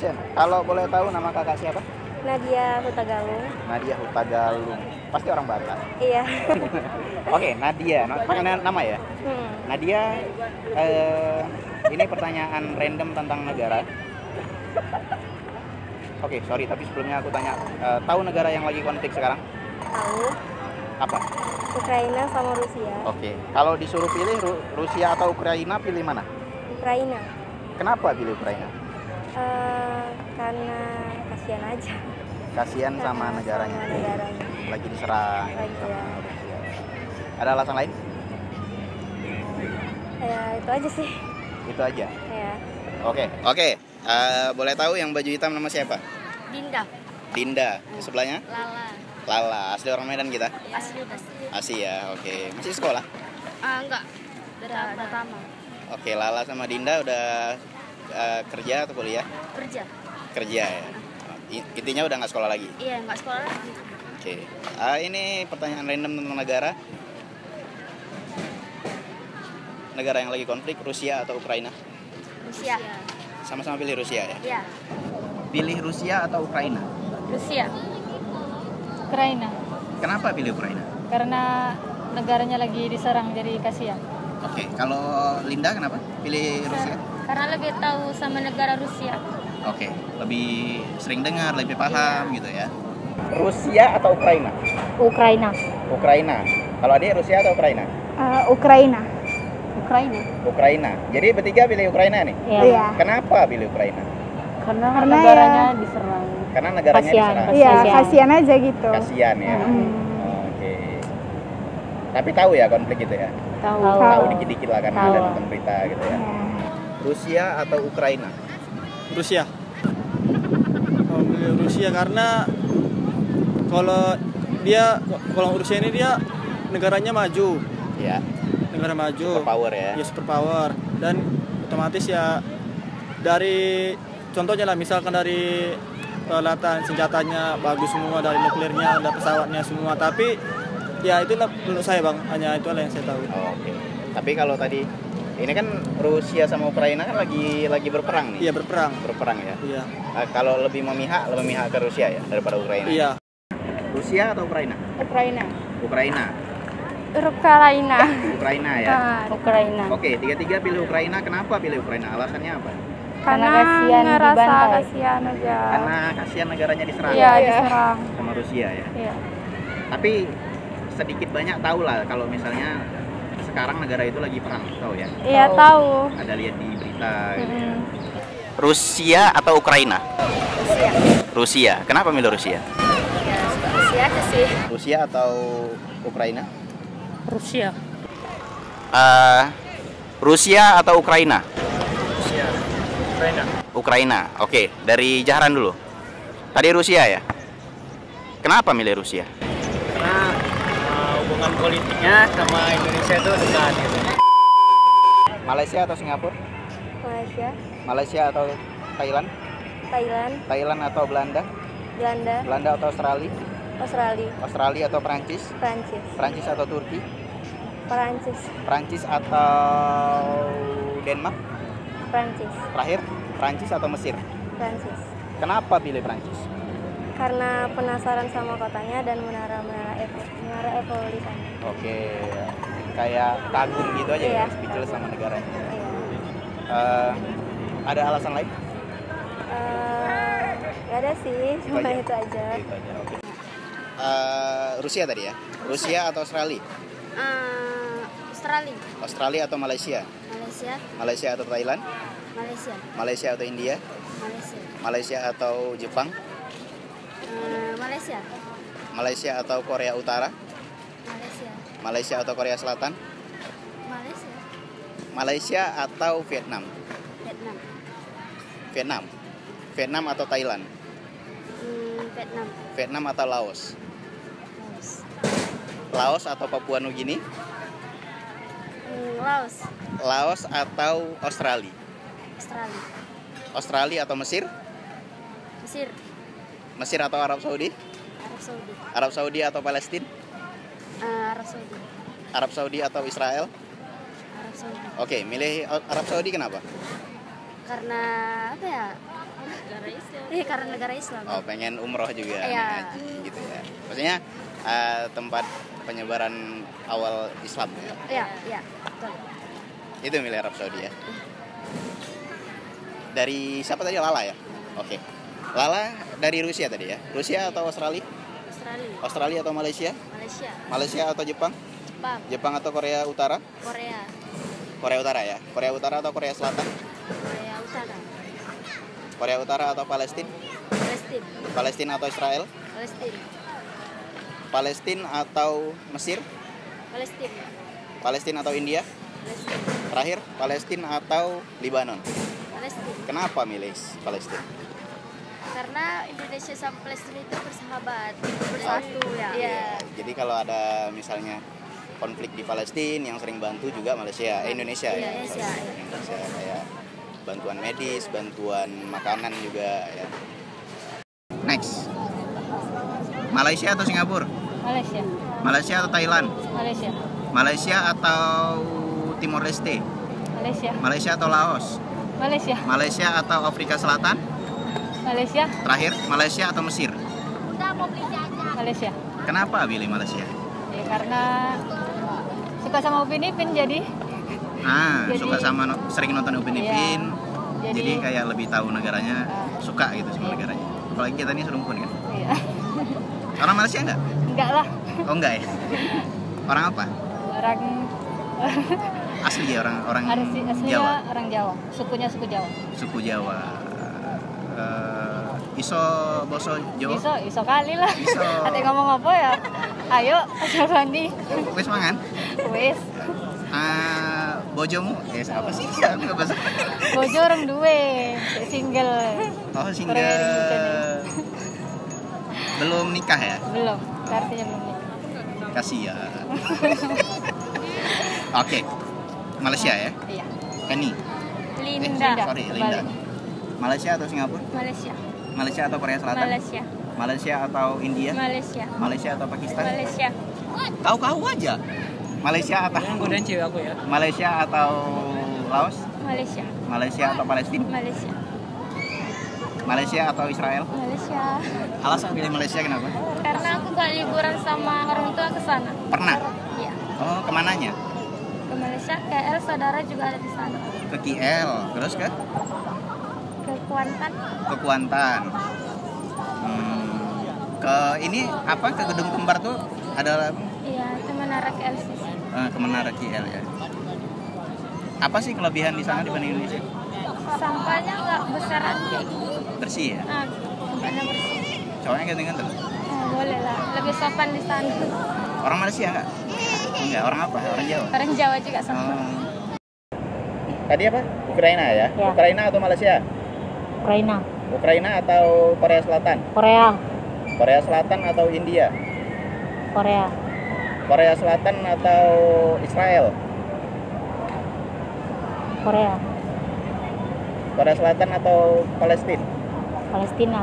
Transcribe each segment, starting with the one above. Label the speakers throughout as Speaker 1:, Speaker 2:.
Speaker 1: Sen, kalau boleh tahu nama kakak siapa?
Speaker 2: Nadia Hutagalung.
Speaker 1: Nadia Hutagalung. Pasti orang Batak.
Speaker 2: Iya.
Speaker 1: Oke, Nadia. Pakai nama ya? Nadia, ini pertanyaan random tentang negara. Oke, sorry, tapi sebelumnya aku tanya, tahu negara yang lagi konflik sekarang?
Speaker 2: Tahu.
Speaker 1: Apa?
Speaker 2: Ukraina sama Rusia.
Speaker 1: Oke, kalau disuruh pilih Rusia atau Ukraina, pilih mana?
Speaker 2: Ukraina.
Speaker 1: Kenapa pilih Ukraina?
Speaker 2: Karena kasihan aja.
Speaker 1: Kasihan sama negaranya. Lagi diserang
Speaker 2: Lagi,
Speaker 1: sama
Speaker 2: ya.
Speaker 1: Rusia. Ada alasan lain?
Speaker 2: Ya itu aja sih.
Speaker 1: Itu aja.
Speaker 2: Ya.
Speaker 1: Oke. Boleh tahu yang baju hitam nama siapa?
Speaker 2: Dinda.
Speaker 1: Dinda. Sebelahnya?
Speaker 2: Lala.
Speaker 1: Lala. Asli orang Medan kita?
Speaker 2: Asli.
Speaker 1: Asli ya. Oke. Masih sekolah?
Speaker 2: Enggak. Udah tamat.
Speaker 1: Oke. Lala sama Dinda udah kerja atau kuliah? Kerja ya. Intinya udah nggak sekolah lagi?
Speaker 2: Iya, nggak sekolah lagi.
Speaker 1: Oke. Ini pertanyaan random tentang negara. Negara yang lagi konflik, Rusia atau Ukraina?
Speaker 2: Rusia.
Speaker 1: Sama-sama pilih Rusia ya?
Speaker 2: Iya.
Speaker 1: Pilih Rusia atau Ukraina?
Speaker 2: Rusia.
Speaker 3: Ukraina,
Speaker 1: Kenapa pilih Ukraina?
Speaker 3: karena negaranya lagi diserang jadi kasihan.
Speaker 1: Oke, kalau Linda kenapa pilih Rusia?
Speaker 3: Karena lebih tahu sama negara Rusia.
Speaker 1: Oke, lebih sering dengar, lebih paham gitu ya. Rusia atau Ukraina?
Speaker 2: Ukraina.
Speaker 1: Ukraina. Kalau adik Rusia atau Ukraina?
Speaker 2: Ukraina.
Speaker 1: Ukraina. Jadi bertiga pilih Ukraina nih?
Speaker 2: Iya.
Speaker 1: Kenapa pilih Ukraina?
Speaker 3: Karena
Speaker 2: Karena
Speaker 3: negaranya diserang.
Speaker 1: Karena negaranya
Speaker 3: Kasihan.
Speaker 1: diserang.
Speaker 2: Iya, kasihan aja gitu.
Speaker 1: Kasihan ya. Oke. Tapi tahu ya konflik itu ya?
Speaker 3: Tahu.
Speaker 1: Tahu dikit-dikit lah karena
Speaker 3: Tahu.
Speaker 1: ada nonton berita gitu ya. Rusia atau Ukraina?
Speaker 4: Rusia. Milih Rusia karena kalau Rusia ini dia negaranya maju.
Speaker 1: Ya.
Speaker 4: Negara maju.
Speaker 1: Superpower ya.
Speaker 4: Ya superpower dan otomatis ya dari contohnya lah misalkan dari peralatan senjatanya bagus semua, dari nuklirnya, ada pesawatnya semua, tapi ya itulah menurut saya Bang, hanya itulah yang saya tahu.
Speaker 1: Oke. Tapi kalau tadi ini kan Rusia sama Ukraina kan lagi berperang nih.
Speaker 4: Iya berperang.
Speaker 1: Berperang ya.
Speaker 4: Iya.
Speaker 1: Kalau lebih memihak ke Rusia ya daripada Ukraina.
Speaker 4: Iya.
Speaker 1: Rusia atau Ukraina?
Speaker 2: Ukraina.
Speaker 1: Ukraina. Ukraina ya.
Speaker 3: Ukraina.
Speaker 1: Oke, tiga-tiga pilih Ukraina. Kenapa pilih Ukraina? Alasannya apa?
Speaker 3: Karena kasihan dibantai.
Speaker 2: Kasihan aja.
Speaker 1: Karena kasihan negaranya diserang.
Speaker 2: Iya, diserang.
Speaker 1: Sama Rusia ya.
Speaker 2: Iya.
Speaker 1: Tapi sedikit banyak tahu lah kalau misalnya sekarang negara itu lagi perang, tahu ya?
Speaker 2: Iya, tahu.
Speaker 1: Ada lihat di berita gitu ya. Rusia atau Ukraina? Rusia. Kenapa milih Rusia?
Speaker 2: Ya, Rusia aja sih.
Speaker 1: Rusia atau Ukraina?
Speaker 3: Rusia.
Speaker 1: Rusia atau Ukraina?
Speaker 4: Ukraina.
Speaker 1: Ukraina. Oke, dari Jaharan dulu. Tadi Rusia ya? Kenapa milih Rusia?
Speaker 4: Karena hubungan politiknya sama Indonesia itu dekat gitu.
Speaker 1: Malaysia atau Singapura?
Speaker 2: Malaysia,
Speaker 1: Malaysia atau Thailand?
Speaker 2: Thailand,
Speaker 1: Thailand atau Belanda?
Speaker 2: Belanda,
Speaker 1: Belanda atau Australia?
Speaker 2: Australia,
Speaker 1: Australia atau Perancis?
Speaker 2: Prancis,
Speaker 1: Perancis atau Turki?
Speaker 2: Perancis,
Speaker 1: Perancis atau Denmark?
Speaker 2: Prancis,
Speaker 1: Terakhir, Perancis atau Mesir?
Speaker 2: Prancis.
Speaker 1: Kenapa pilih Perancis?
Speaker 2: Karena penasaran sama kotanya dan menara Eiffel di sana.
Speaker 1: Oke, kayak kagum gitu aja
Speaker 2: Iya.
Speaker 1: ya, speechless sama negaranya.
Speaker 2: Iya.
Speaker 1: Ada alasan lain?
Speaker 2: Gak ada sih, cuma
Speaker 1: aja?
Speaker 2: itu aja.
Speaker 1: Itu aja, oke. Rusia tadi ya? Rusia atau Australia?
Speaker 2: Australia,
Speaker 1: Australia atau Malaysia?
Speaker 2: Malaysia,
Speaker 1: Malaysia atau Thailand?
Speaker 2: Malaysia,
Speaker 1: Malaysia atau India?
Speaker 2: Malaysia,
Speaker 1: Malaysia atau Jepang?
Speaker 2: Malaysia,
Speaker 1: Malaysia atau Korea Utara?
Speaker 2: Malaysia,
Speaker 1: Malaysia atau Korea Selatan?
Speaker 2: Malaysia,
Speaker 1: Malaysia atau Vietnam?
Speaker 2: Vietnam,
Speaker 1: Vietnam. Vietnam atau Thailand?
Speaker 2: Vietnam,
Speaker 1: Vietnam atau Laos? Laos atau Papua Nugini?
Speaker 2: Laos,
Speaker 1: Laos atau Australia?
Speaker 2: Australia,
Speaker 1: Australia atau Mesir?
Speaker 2: Mesir,
Speaker 1: Mesir atau Arab Saudi?
Speaker 2: Arab Saudi,
Speaker 1: Arab Saudi atau Palestina?
Speaker 2: Arab Saudi,
Speaker 1: Arab Saudi atau Israel?
Speaker 2: Arab Saudi.
Speaker 1: Oke, milih Arab Saudi kenapa?
Speaker 2: Karena apa ya? Negara Karena negara Islam.
Speaker 1: Oh, pengen umroh juga,
Speaker 2: Iya.
Speaker 1: haji gitu ya. Maksudnya tempat penyebaran awal Islam ya.
Speaker 2: Iya, betul.
Speaker 1: Itu milih Arab Saudi ya. Dari siapa tadi? Lala ya? Oke. Lala dari Rusia tadi ya. Rusia atau Australia?
Speaker 2: Australia,
Speaker 1: Australia atau Malaysia?
Speaker 2: Malaysia,
Speaker 1: Malaysia atau Jepang?
Speaker 2: Jepang,
Speaker 1: Jepang atau Korea Utara?
Speaker 2: Korea,
Speaker 1: Korea Utara ya. Korea Utara atau Korea Selatan?
Speaker 2: Korea Utara,
Speaker 1: Korea Utara atau Palestina?
Speaker 2: Palestina,
Speaker 1: Palestina atau Israel?
Speaker 2: Palestina,
Speaker 1: Palestina atau Mesir?
Speaker 2: Palestina,
Speaker 1: Palestina atau India?
Speaker 2: Palestina,
Speaker 1: Terakhir, Palestina atau Libanon?
Speaker 2: Palestina.
Speaker 1: Kenapa milih Palestina?
Speaker 2: Karena Indonesia sama Palestina itu bersahabat, bersatu ya. Iya.
Speaker 1: Jadi kalau ada misalnya konflik di Palestina yang sering bantu juga Indonesia ya.
Speaker 2: Indonesia, ya.
Speaker 1: Indonesia kayak bantuan medis, bantuan makanan juga ya. Next. Malaysia atau Singapura?
Speaker 3: Malaysia.
Speaker 1: Malaysia atau Thailand?
Speaker 3: Malaysia.
Speaker 1: Malaysia atau Timor Leste?
Speaker 3: Malaysia.
Speaker 1: Malaysia atau Laos?
Speaker 3: Malaysia.
Speaker 1: Malaysia atau Afrika Selatan?
Speaker 3: Malaysia.
Speaker 1: Terakhir, Malaysia atau Mesir?
Speaker 3: Malaysia.
Speaker 1: Kenapa pilih Malaysia?
Speaker 3: Ya, karena suka sama Upin Ipin jadi.
Speaker 1: Suka sama sering nonton Upin Ipin.
Speaker 3: Iya.
Speaker 1: Jadi kayak lebih tahu negaranya, suka gitu sama negaranya. Apalagi kita ini serumpun kan.
Speaker 3: Iya.
Speaker 1: Orang Malaysia enggak?
Speaker 3: Enggak lah.
Speaker 1: Oh enggak ya. Orang apa?
Speaker 3: Orang
Speaker 1: Asli ya orang
Speaker 3: aslinya
Speaker 1: Jawa.
Speaker 3: orang Jawa. Sukunya suku Jawa.
Speaker 1: Suku Jawa. Iso boso Jawa.
Speaker 3: Iso kali lah.
Speaker 1: Iso.
Speaker 3: Ate ngomong apa ya? Ayo, Asal Randi.
Speaker 1: Wis mangan?
Speaker 3: Wis.
Speaker 1: Bojomu? Apa sih? Ya, enggak bahasa.
Speaker 3: Bojo orang duwe, single.
Speaker 1: Oh,
Speaker 3: Orang
Speaker 1: single.
Speaker 3: Indonesia nih.
Speaker 1: Belum nikah ya?
Speaker 3: Belum, artinya belum nikah.
Speaker 1: Kasihan. Oke. Malaysia ya?
Speaker 3: Iya.
Speaker 1: Kenny.
Speaker 2: Linda,
Speaker 1: Sorry, Linda. Malaysia atau Singapura?
Speaker 2: Malaysia,
Speaker 1: Malaysia atau Korea Selatan?
Speaker 2: Malaysia,
Speaker 1: Malaysia atau India?
Speaker 2: Malaysia,
Speaker 1: Malaysia atau Pakistan?
Speaker 2: Malaysia,
Speaker 1: Tahu aja. Malaysia atau
Speaker 4: Godain cewek aku ya.
Speaker 1: Malaysia atau Laos?
Speaker 2: Malaysia,
Speaker 1: Malaysia atau Palestina?
Speaker 2: Malaysia,
Speaker 1: Malaysia atau Israel?
Speaker 2: Malaysia.
Speaker 1: Alasan pilih Malaysia kenapa?
Speaker 2: Karena aku gak liburan sama orang tua ke sana.
Speaker 1: Pernah?
Speaker 2: Iya.
Speaker 1: Oh, kemananya?
Speaker 2: Ke Malaysia, KL, saudara juga ada di sana.
Speaker 1: Ke KL, terus ke
Speaker 2: Kuantan,
Speaker 1: Kuantan. Ke ini apa? Ke Gedung Kembar tuh ada
Speaker 2: iya, itu Menara KLCC.
Speaker 1: ke Menara KL ya. Apa sih kelebihan di sana dibanding Indonesia?
Speaker 2: Sampahnya nggak besaran kayak gini.
Speaker 1: Bersih ya?
Speaker 2: Sampahnya bersih.
Speaker 1: Cowoknya ganteng-ganteng.
Speaker 2: Boleh lah, lebih sopan di sana.
Speaker 1: Orang Malaysia enggak? Enggak, orang apa? Orang Jawa.
Speaker 2: Orang Jawa juga sama.
Speaker 1: Tadi apa? Ukraina ya?
Speaker 3: Ya.
Speaker 1: Ukraina atau Malaysia?
Speaker 3: Ukraina.
Speaker 1: Ukraina atau Korea Selatan?
Speaker 3: Korea.
Speaker 1: Korea Selatan atau India?
Speaker 3: Korea.
Speaker 1: Korea Selatan atau Israel?
Speaker 3: Korea.
Speaker 1: Korea Selatan atau Palestina?
Speaker 3: Palestina.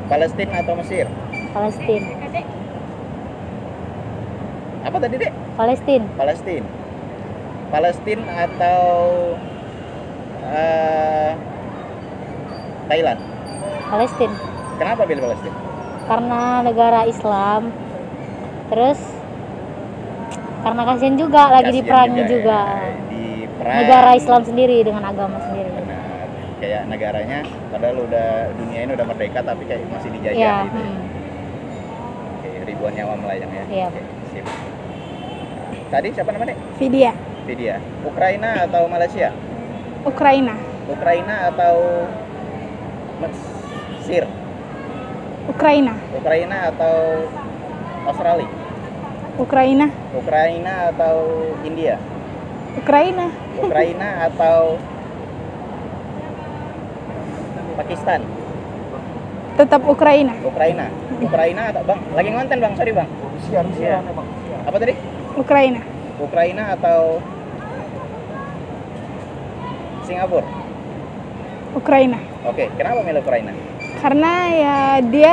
Speaker 1: Palestina atau Mesir?
Speaker 3: Palestina.
Speaker 1: Apa tadi, Dek?
Speaker 3: Palestina.
Speaker 1: Palestina. Palestina atau Thailand?
Speaker 3: Palestina.
Speaker 1: Kenapa pilih Palestina?
Speaker 3: Karena negara Islam. Terus karena kasihan juga lagi
Speaker 1: Kasihan
Speaker 3: diperangi juga.
Speaker 1: Ya, diperang.
Speaker 3: Negara Islam sendiri dengan agama sendiri.
Speaker 1: Benar. Kayak negaranya padahal udah dunia ini udah merdeka tapi kayak masih dijajah
Speaker 3: Iya.
Speaker 1: gitu. Ya. Oke, ribuan nyawa melayang ya.
Speaker 3: Iya.
Speaker 1: Oke, sip. Tadi siapa namanya?
Speaker 5: Vidya,
Speaker 1: Vidya. Ukraina atau Malaysia?
Speaker 5: Ukraina,
Speaker 1: Ukraina atau Mesir?
Speaker 5: Ukraina,
Speaker 1: Ukraina atau Australia?
Speaker 5: Ukraina,
Speaker 1: Ukraina atau India?
Speaker 5: Ukraina,
Speaker 1: Ukraina atau Pakistan?
Speaker 5: tetap Ukraina,
Speaker 1: Ukraina. Ukraina atau Bang? Lagi ngonten Bang, sorry Bang. Iya. Apa tadi?
Speaker 5: Ukraina,
Speaker 1: Ukraina atau Singapura?
Speaker 5: Ukraina.
Speaker 1: Oke, kenapa milih Ukraina?
Speaker 5: Karena ya dia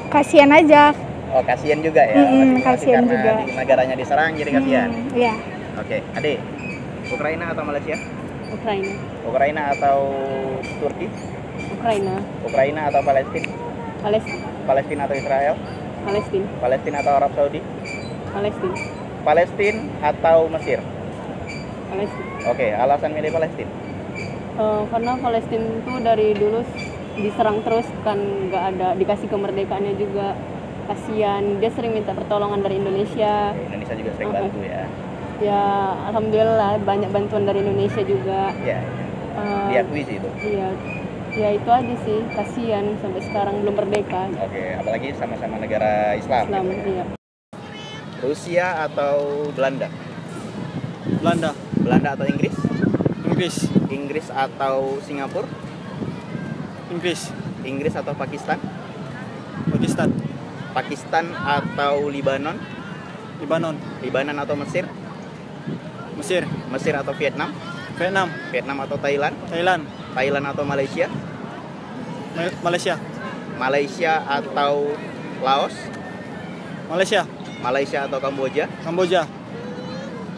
Speaker 5: kasihan aja.
Speaker 1: Oh, kasihan juga ya. Masing-masing
Speaker 5: kasihan
Speaker 1: karena
Speaker 5: juga.
Speaker 1: di negaranya diserang jadi kasihan.
Speaker 5: Ya,
Speaker 1: Oke, Ade. Ukraina atau Malaysia?
Speaker 3: Ukraina.
Speaker 1: Ukraina atau Turki?
Speaker 6: Ukraina.
Speaker 1: Ukraina atau Palestina?
Speaker 6: Palestina.
Speaker 1: Palestina atau Israel?
Speaker 6: Palestina.
Speaker 1: Palestina atau Arab Saudi?
Speaker 6: Palestina.
Speaker 1: Palestina atau Mesir?
Speaker 6: Palestina.
Speaker 1: Oke, alasan milih Palestina?
Speaker 6: Karena Palestina itu dari dulu diserang terus kan, nggak ada dikasih kemerdekaannya juga, kasihan. Dia sering minta pertolongan dari Indonesia.
Speaker 1: Indonesia juga sering bantu ya.
Speaker 6: Ya alhamdulillah banyak bantuan dari Indonesia juga.
Speaker 1: Iya. Diakui sih itu.
Speaker 6: Iya. Ya itu aja sih, kasihan sampai sekarang belum merdeka.
Speaker 1: Oke, apalagi sama-sama negara Islam.
Speaker 6: Islam,
Speaker 1: gitu ya.
Speaker 6: iya.
Speaker 1: Rusia atau Belanda?
Speaker 4: Belanda.
Speaker 1: Belanda atau Inggris?
Speaker 4: Inggris.
Speaker 1: Inggris atau Singapura?
Speaker 4: Inggris.
Speaker 1: Inggris atau Pakistan?
Speaker 4: Pakistan.
Speaker 1: Pakistan atau Libanon?
Speaker 4: Libanon.
Speaker 1: Libanon atau Mesir?
Speaker 4: Mesir.
Speaker 1: Mesir atau Vietnam?
Speaker 4: Vietnam.
Speaker 1: Vietnam atau Thailand?
Speaker 4: Thailand.
Speaker 1: Thailand atau Malaysia?
Speaker 4: Malaysia.
Speaker 1: Malaysia atau Laos?
Speaker 4: Malaysia.
Speaker 1: Malaysia atau Kamboja?
Speaker 4: Kamboja.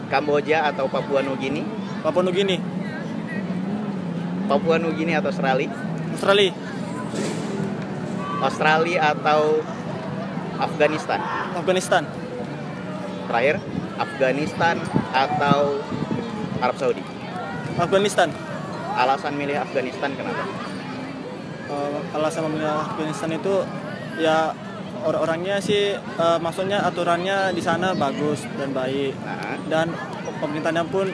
Speaker 1: Kamboja atau Papua Nugini?
Speaker 4: Papua Nugini.
Speaker 1: Papua Nugini atau Australia?
Speaker 4: Australia.
Speaker 1: Australia atau Afghanistan?
Speaker 4: Afghanistan.
Speaker 1: Terakhir, Afghanistan atau Arab Saudi?
Speaker 4: Afghanistan.
Speaker 1: Alasan milih Afghanistan kenapa?
Speaker 4: Alasan memilih Afghanistan itu ya orang-orangnya sih, maksudnya aturannya di sana bagus dan baik.
Speaker 1: Nah,
Speaker 4: Dan pemerintahnya pun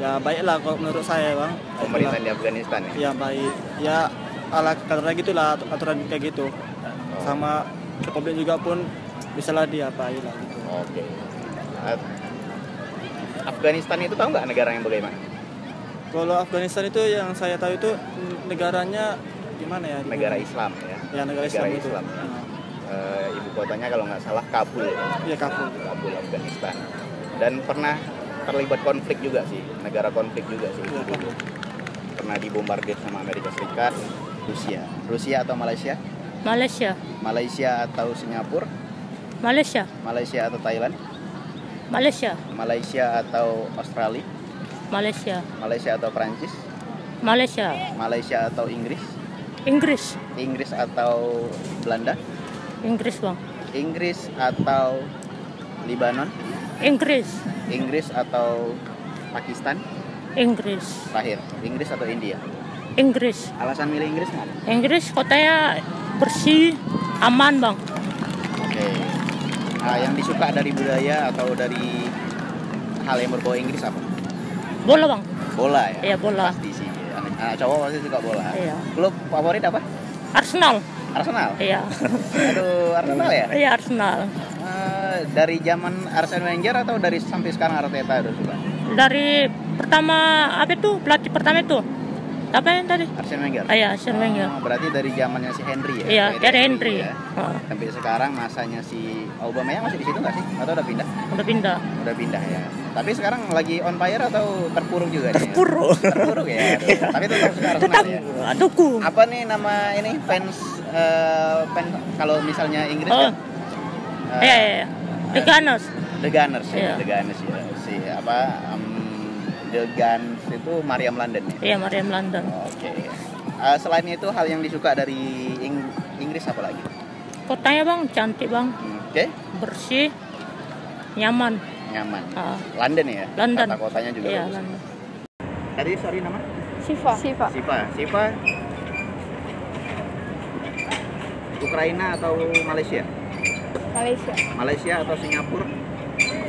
Speaker 4: ya baiklah kalau menurut saya, Bang.
Speaker 1: pemerintah di Afghanistan ya?
Speaker 4: Ya baik. Ya ala kadarnya gitulah aturan kayak gitu. Sama Republik juga pun bisalah diapain lah gitu.
Speaker 1: Oke. Afghanistan itu tahu nggak negara yang bagaimana?
Speaker 4: Kalau Afghanistan itu yang saya tahu itu negaranya gimana ya?
Speaker 1: Negara Islam ya?
Speaker 4: Ya negara Islam itu.
Speaker 1: Islam. Ibu kotanya kalau nggak salah Kabul ya?
Speaker 4: Iya, Kabul.
Speaker 1: Kabul, Afghanistan. Dan pernah terlibat konflik juga sih, negara konflik juga sih.
Speaker 4: Iya, Kabul.
Speaker 1: Pernah dibombardir sama Amerika Serikat. Rusia atau Malaysia?
Speaker 3: Malaysia.
Speaker 1: Malaysia atau Singapura?
Speaker 3: Malaysia.
Speaker 1: Malaysia atau Thailand?
Speaker 3: Malaysia.
Speaker 1: Malaysia atau Australia?
Speaker 3: Malaysia.
Speaker 1: Malaysia atau Prancis?
Speaker 3: Malaysia.
Speaker 1: Malaysia atau Inggris?
Speaker 3: Inggris.
Speaker 1: Inggris atau Belanda?
Speaker 3: Inggris, Bang.
Speaker 1: Inggris atau Libanon?
Speaker 3: Inggris.
Speaker 1: Inggris atau Pakistan?
Speaker 3: Inggris.
Speaker 1: Terakhir, Inggris atau India?
Speaker 3: Inggris.
Speaker 1: Alasan milih Inggris nggak?
Speaker 3: Inggris kotanya bersih, aman, Bang.
Speaker 1: Oke. Nah, yang disuka dari budaya atau dari hal yang berbau Inggris apa?
Speaker 3: Bola, Bang.
Speaker 1: Bola ya?
Speaker 3: Iya, bola.
Speaker 1: Pasti sih. Anak cowok pasti suka bola.
Speaker 3: Iya.
Speaker 1: Klub favorit apa?
Speaker 3: Arsenal.
Speaker 1: Arsenal?
Speaker 3: Iya.
Speaker 1: Aduh, Arsenal ya?
Speaker 3: Iya, Arsenal.
Speaker 1: Dari zaman Arsene Wenger atau dari sampai sekarang Arteta udah suka?
Speaker 3: Dari pertama apa itu? Pelatih pertama itu. Apa yang tadi?
Speaker 1: Arsene Wenger?
Speaker 3: Iya, Arsene Wenger.
Speaker 1: Berarti dari zamannya si Henry ya?
Speaker 3: Iya, dari Henry.
Speaker 1: Ya? Sampai sekarang masanya si Aubameyang masih di situ nggak sih? Atau udah pindah?
Speaker 3: Udah pindah.
Speaker 1: Udah pindah ya. Tapi sekarang lagi on fire atau terpuruk juga nih?
Speaker 3: Terpuruk.
Speaker 1: Terpuruk ya. Tapi tetap suka Arsenal
Speaker 3: Tetap
Speaker 1: ya.
Speaker 3: dukung.
Speaker 1: Apa nih nama ini fans kalau misalnya Inggris kan?
Speaker 3: Iya. The Gunners.
Speaker 1: The Gunners ya.
Speaker 3: Iya.
Speaker 1: The Gunners ya. Si apa? The Guns itu Mariam London ya.
Speaker 3: Iya, Mariam London.
Speaker 1: Oke. Selain itu hal yang disuka dari Inggris apa lagi?
Speaker 3: Kotanya, Bang, cantik, Bang.
Speaker 1: Oke.
Speaker 3: Bersih, nyaman.
Speaker 1: Nyaman. London ya.
Speaker 3: London.
Speaker 1: Kata kotanya juga
Speaker 3: Iya,
Speaker 1: bagus.
Speaker 3: London.
Speaker 1: Tadi sorry nama?
Speaker 5: Siva.
Speaker 1: Siva. Ukraina atau Malaysia?
Speaker 5: Malaysia.
Speaker 1: Malaysia atau Singapura?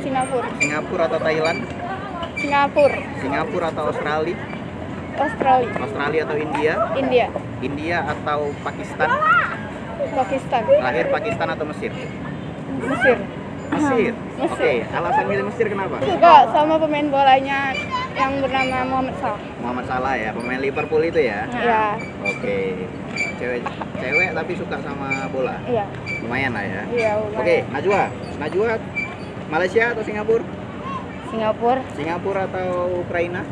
Speaker 5: Singapura.
Speaker 1: Singapura atau Thailand?
Speaker 5: Singapura.
Speaker 1: Singapura atau Australia?
Speaker 5: Australia.
Speaker 1: Australia atau India?
Speaker 5: India.
Speaker 1: India atau Pakistan?
Speaker 5: Pakistan.
Speaker 1: Terakhir Pakistan atau Mesir?
Speaker 5: Mesir.
Speaker 1: Mesir. Oke, alasan milih Mesir kenapa?
Speaker 5: Suka sama pemain bolanya yang bernama Muhammad Salah.
Speaker 1: Muhammad Salah ya, pemain Liverpool itu ya?
Speaker 5: Ya.
Speaker 1: Oke. Cewek tapi suka sama bola.
Speaker 5: Iya.
Speaker 1: Lumayan lah ya.
Speaker 5: Iya. lumayan.
Speaker 1: Oke, Najwa Malaysia atau Singapura?
Speaker 5: Singapura.
Speaker 1: Singapura atau Ukraina?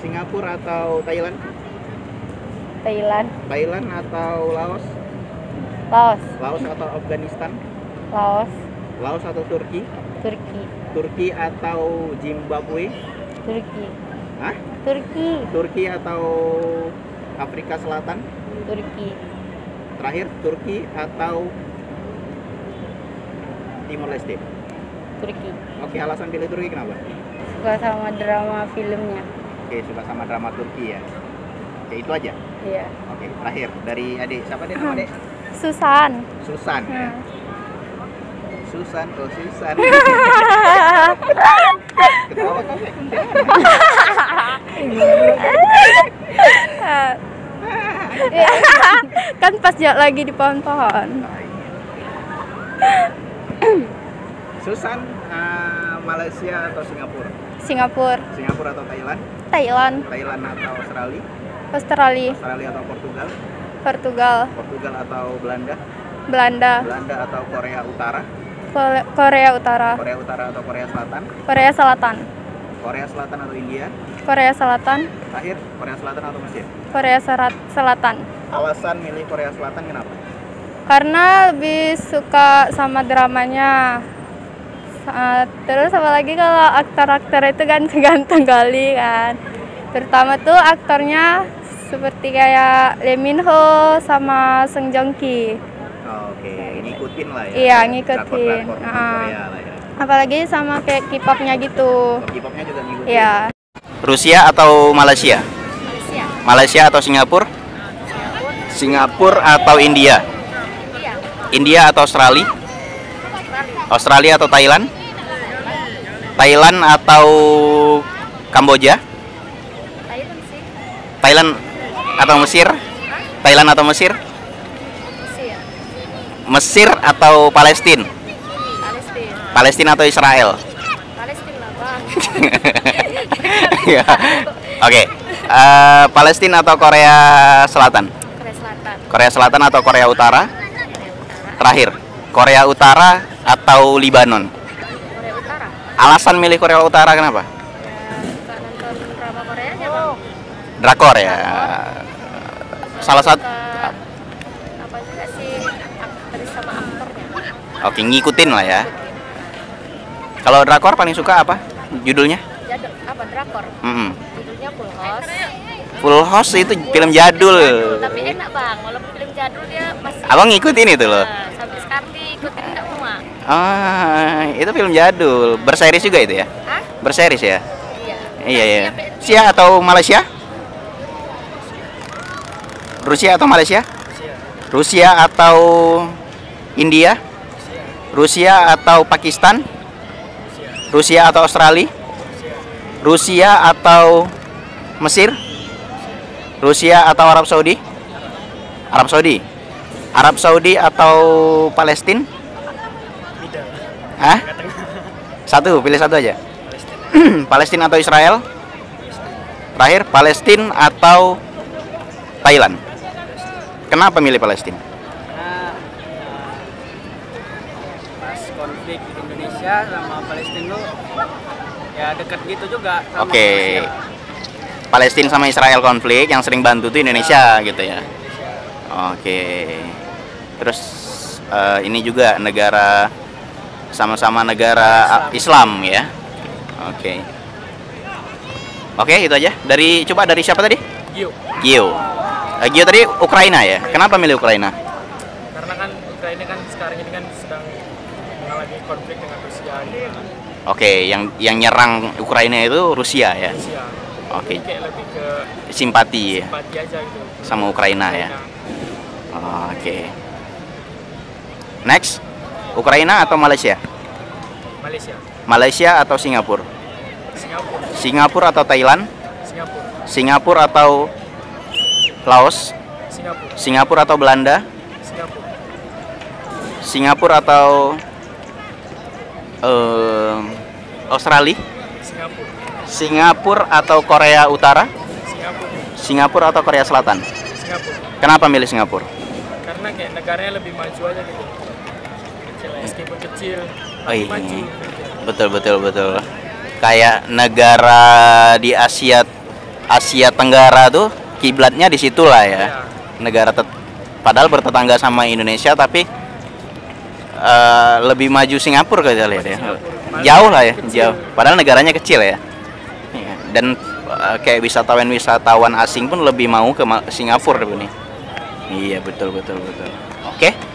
Speaker 1: Singapura atau Thailand?
Speaker 5: Thailand.
Speaker 1: Thailand atau Laos?
Speaker 5: Laos.
Speaker 1: Laos atau Afghanistan?
Speaker 5: Laos.
Speaker 1: Laos atau Turki?
Speaker 5: Turki.
Speaker 1: Turki atau Zimbabwe?
Speaker 5: Turki.
Speaker 1: Hah?
Speaker 5: Turki.
Speaker 1: Turki atau Afrika Selatan?
Speaker 6: Turki.
Speaker 1: Terakhir, Turki atau Timor Leste?
Speaker 6: Turki.
Speaker 1: Oke, alasan pilih Turki kenapa?
Speaker 6: Suka sama drama filmnya.
Speaker 1: Oke, suka sama drama Turki ya. Oke, itu aja.
Speaker 6: Iya.
Speaker 1: Oke, terakhir dari adik, siapa dia nama adik?
Speaker 2: Susan.
Speaker 1: Susan ya. Susan, oh Susan. Ketawa kok kayak
Speaker 2: Kan pas lagi di pohon-pohon.
Speaker 1: Susan, Malaysia atau Singapura?
Speaker 2: Singapura,
Speaker 1: Singapura atau Thailand?
Speaker 2: Thailand,
Speaker 1: Thailand atau Australia?
Speaker 2: Australia,
Speaker 1: Australia atau Portugal?
Speaker 2: Portugal,
Speaker 1: Portugal atau Belanda?
Speaker 2: Belanda,
Speaker 1: Belanda atau Korea Utara?
Speaker 2: Korea Utara,
Speaker 1: Korea Utara atau Korea Selatan?
Speaker 2: Korea Selatan,
Speaker 1: Korea Selatan atau India?
Speaker 2: Korea Selatan,
Speaker 1: Terakhir, Korea Selatan atau Mesir?
Speaker 2: Korea Selatan.
Speaker 1: Alasan milih Korea Selatan kenapa?
Speaker 2: Karena lebih suka sama dramanya. Terus apalagi kalau aktor-aktor itu ganteng-ganteng kali kan. Terutama tuh aktornya seperti kayak Lee Min Ho sama Song Joong Ki.
Speaker 1: Oke, ngikutin lah ya.
Speaker 2: Iya, ngikutin.
Speaker 1: Drakor Korea lah ya.
Speaker 2: Apalagi sama kayak K-popnya gitu.
Speaker 1: K-popnya juga ngikutin.
Speaker 2: Iya.
Speaker 1: Rusia atau Malaysia? Malaysia atau Singapura? Singapura atau India? India atau Australia? Australia atau Thailand? Thailand atau Kamboja? Thailand atau Mesir? Thailand atau Mesir? Mesir atau Palestina? Palestina atau Israel? Ya. Oke. Palestina atau Korea Selatan? Korea Selatan atau Korea Utara? Terakhir, Korea Utara atau Libanon?
Speaker 2: Korea Utara.
Speaker 1: Alasan milih Korea Utara kenapa?
Speaker 2: Suka nonton drama Koreanya, Bang.
Speaker 1: Drakor ya. Salah satu.
Speaker 2: Apa juga sih aktris sama aktornya?
Speaker 1: Oke, ngikutin lah ya. Kalau drakor paling suka apa? Judulnya?
Speaker 2: Jadul apa drakor? Judulnya Full House.
Speaker 1: Full House itu film jadul.
Speaker 2: Tapi enak, Bang. Walaupun film jadul dia masih
Speaker 1: Abang ngikutin itu loh.
Speaker 2: sampai sekarang diikutin enggak semua.
Speaker 1: Itu film jadul. Berseris juga itu ya?
Speaker 2: Hah?
Speaker 1: Berseris ya?
Speaker 2: Iya.
Speaker 1: Iya. Rusia atau Malaysia? Rusia atau Malaysia? Rusia atau India? Rusia atau Pakistan? Rusia atau Australia? Rusia atau Mesir? Rusia atau Arab Saudi? Arab Saudi. Arab Saudi atau Palestina? Hah? Satu, pilih satu aja. Palestina atau Israel? Terakhir, Palestina atau Thailand? Kenapa milih Palestina?
Speaker 7: Karena pas konflik Indonesia sama Palestina tuh ya dekat gitu juga sama
Speaker 1: Oke. Palestina sama Israel konflik, yang sering bantu tuh Indonesia gitu ya. Oke. Terus ini juga negara sama-sama negara Islam ya. Oke. Oke, itu aja. Coba dari siapa tadi? Gio. Gio tadi Ukraina ya. Kenapa milih Ukraina?
Speaker 7: karena kan Ukraina kan sekarang ini kan sedang mengalami konflik dengan Rusia.
Speaker 1: Oke, yang nyerang Ukraina itu Rusia ya.
Speaker 7: Rusia.
Speaker 1: Oke.
Speaker 7: Kayak lebih ke
Speaker 1: Simpati ya
Speaker 7: simpati aja gitu.
Speaker 1: sama Ukraina ya. Oke. Next, Ukraina atau Malaysia?
Speaker 7: Malaysia.
Speaker 1: Malaysia atau Singapura?
Speaker 7: Singapura.
Speaker 1: Singapura atau Thailand?
Speaker 7: Singapura.
Speaker 1: Singapura atau Laos?
Speaker 7: Singapura.
Speaker 1: Singapura atau Belanda?
Speaker 7: Singapura.
Speaker 1: Singapura atau Australia?
Speaker 7: Singapura.
Speaker 1: Singapura atau Korea Utara?
Speaker 7: Singapura.
Speaker 1: Singapura atau Korea Selatan?
Speaker 7: Singapura.
Speaker 1: Kenapa milih Singapura?
Speaker 7: Karena kayak negaranya lebih maju aja gitu. Kecil, meskipun kecil,
Speaker 1: Oh
Speaker 7: tapi
Speaker 1: iya.
Speaker 7: maju.
Speaker 1: Betul. Kayak negara di Asia Tenggara tuh kiblatnya di situ lah ya. Negara padahal bertetangga sama Indonesia tapi lebih maju Singapura kita lihat ya. Jauh lah ya, jauh. Padahal negaranya kecil ya. Iya. Dan kayak wisatawan asing pun lebih mau ke Singapura ini. Iya, betul betul betul. Oke.